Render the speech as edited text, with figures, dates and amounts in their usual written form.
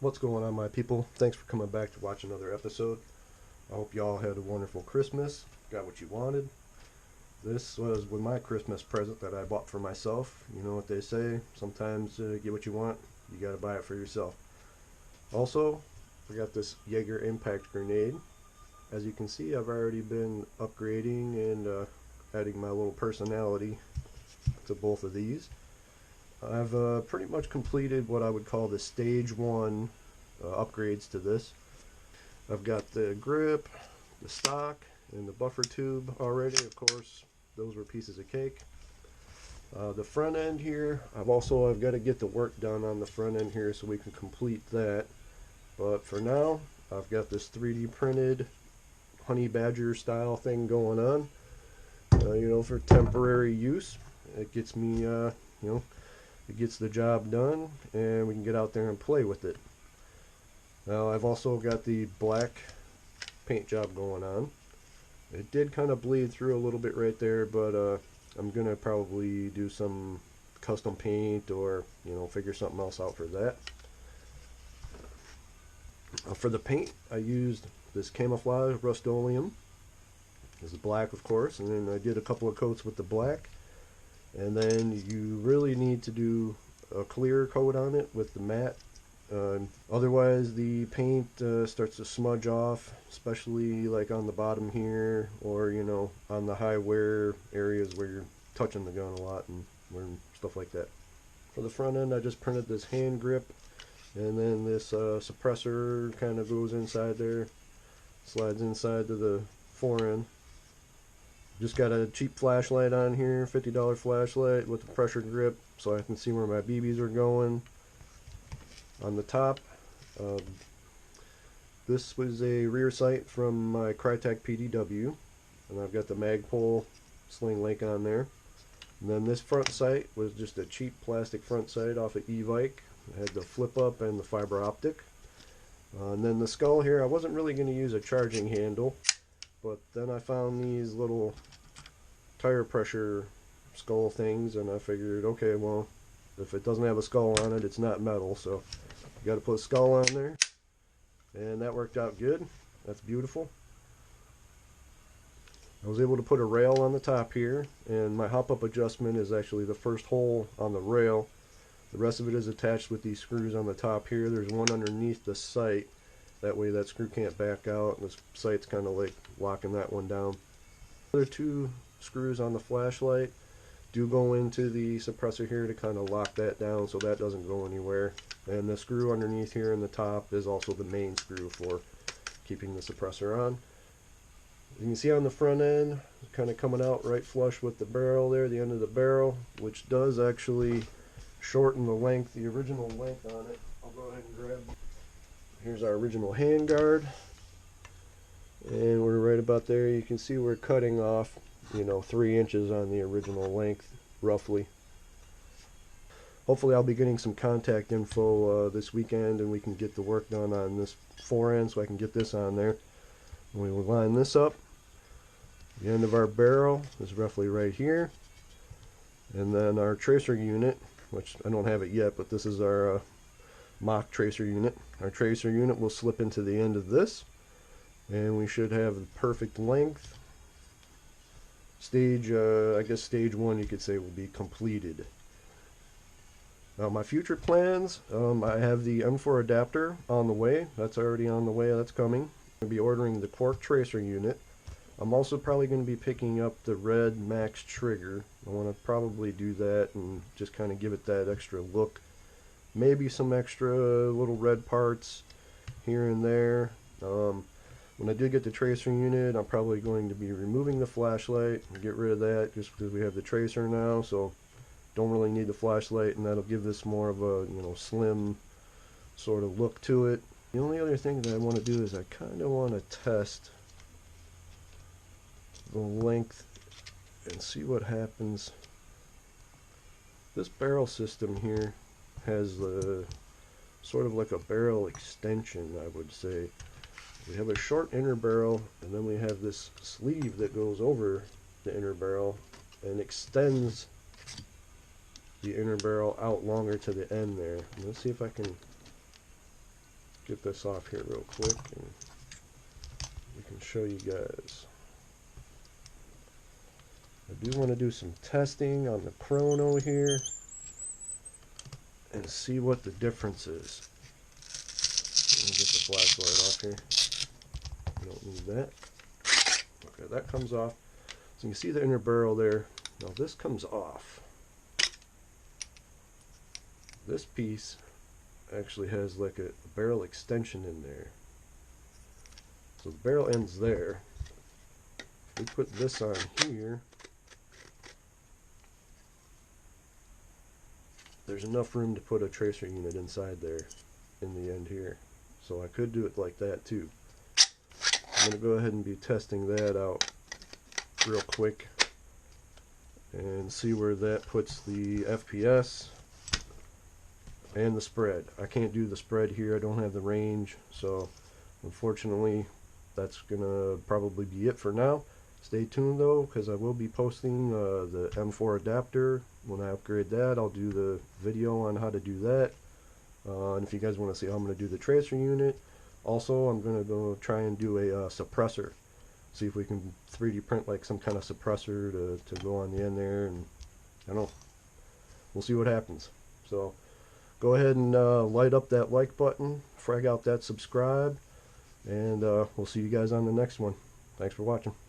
What's going on, my people? Thanks for coming back to watch another episode. I hope y'all had a wonderful Christmas, got what you wanted. This was with my Christmas present that I bought for myself. You know what they say, sometimes get what you want, you gotta buy it for yourself. Also, I got this Jaeger Impact Grenade. As you can see, I've already been upgrading and adding my little personality to both of these. I've pretty much completed what I would call the stage 1 upgrades to this. I've got the grip, the stock, and the buffer tube already. Of course, those were pieces of cake. The front end here, I've got to get the work done on the front end here so we can complete that. But for now, I've got this 3D printed honey badger style thing going on. For temporary use. It gets me, it gets the job done, and we can get out there and play with it. Now I've also got the black paint job going on. It did kind of bleed through a little bit right there, but I'm gonna probably do some custom paint or figure something else out for that. For the paint, I used this camouflage Rust-Oleum. This is black, of course, and then I did a couple of coats with the black. And then you really need to do a clear coat on it with the matte. Otherwise, the paint starts to smudge off, especially like on the bottom here, or on the high wear areas where you're touching the gun a lot and wearing stuff like that. For the front end, I just printed this hand grip, and then this suppressor kind of goes inside there, slides inside to the fore end. Just got a cheap flashlight on here, $50 flashlight with a pressure grip so I can see where my BBs are going. On the top, this was a rear sight from my Krytac PDW, and I've got the Magpul Sling Lake on there. And then this front sight was just a cheap plastic front sight off of Evike. It had the flip up and the fiber optic. And then the skull here, I wasn't really going to use a charging handle, but then I found these little tire pressure skull things, and I figured, okay, well, if it doesn't have a skull on it, it's not metal, so you got to put a skull on there, and that worked out good. That's beautiful. I was able to put a rail on the top here, and my hop-up adjustment is actually the first hole on the rail. The rest of it is attached with these screws on the top here. There's one underneath the sight. That way that screw can't back out, and this sight's kind of like locking that one down. The other two screws on the flashlight do go into the suppressor here to kind of lock that down so that doesn't go anywhere. And the screw underneath here in the top is also the main screw for keeping the suppressor on. You can see on the front end, kind of coming out right flush with the barrel there, the end of the barrel, which does actually shorten the length, the original length on it. I'll go ahead and grab. Here's our original handguard, and we're right about there. You can see we're cutting off 3 inches on the original length roughly. Hopefully I'll be getting some contact info this weekend, and we can get the work done on this fore end so I can get this on there. And we will line this up. The end of our barrel is roughly right here, and then our tracer unit, which I don't have it yet, but this is our mock tracer unit. Our tracer unit will slip into the end of this, and we should have the perfect length. I guess stage 1 you could say will be completed. Now my future plans, I have the M4 adapter on the way. That's already on the way, that's coming. I'm going to be ordering the Quark tracer unit. I'm also probably going to be picking up the red Max trigger. I want to probably do that and just kind of give it that extra look. Maybe some extra little red parts here and there. When I do get the tracer unit, I'm probably going to be removing the flashlight and get rid of that just because we have the tracer now, so don't really need the flashlight, and that'll give this more of a slim sort of look to it. The only other thing that I want to do is I kind of want to test the length and see what happens. This barrel system here has sort of like a barrel extension, I would say. We have a short inner barrel, and then we have this sleeve that goes over the inner barrel and extends the inner barrel out longer to the end there. Let's see if I can get this off here real quick and we can show you guys. I do want to do some testing on the chrono here and see what the difference is. Let me get the flashlight off here. We don't need that. Okay, that comes off. So you can see the inner barrel there. Now this comes off. This piece actually has like a barrel extension in there. So the barrel ends there. If we put this on here, there's enough room to put a tracer unit inside there in the end here. So I could do it like that too. I'm going to go ahead and be testing that out real quick and see where that puts the FPS and the spread. I can't do the spread here, I don't have the range, so unfortunately that's gonna probably be it for now. Stay tuned though, because I will be posting the M4 adapter. When I upgrade that, I'll do the video on how to do that, and if you guys want to see how I'm going to do the tracer unit. Also, I'm going to go try and do a suppressor, see if we can 3D print like some kind of suppressor to go on the end there, and I don't know, we'll see what happens. So go ahead and light up that like button, frag out that subscribe, and we'll see you guys on the next one. Thanks for watching.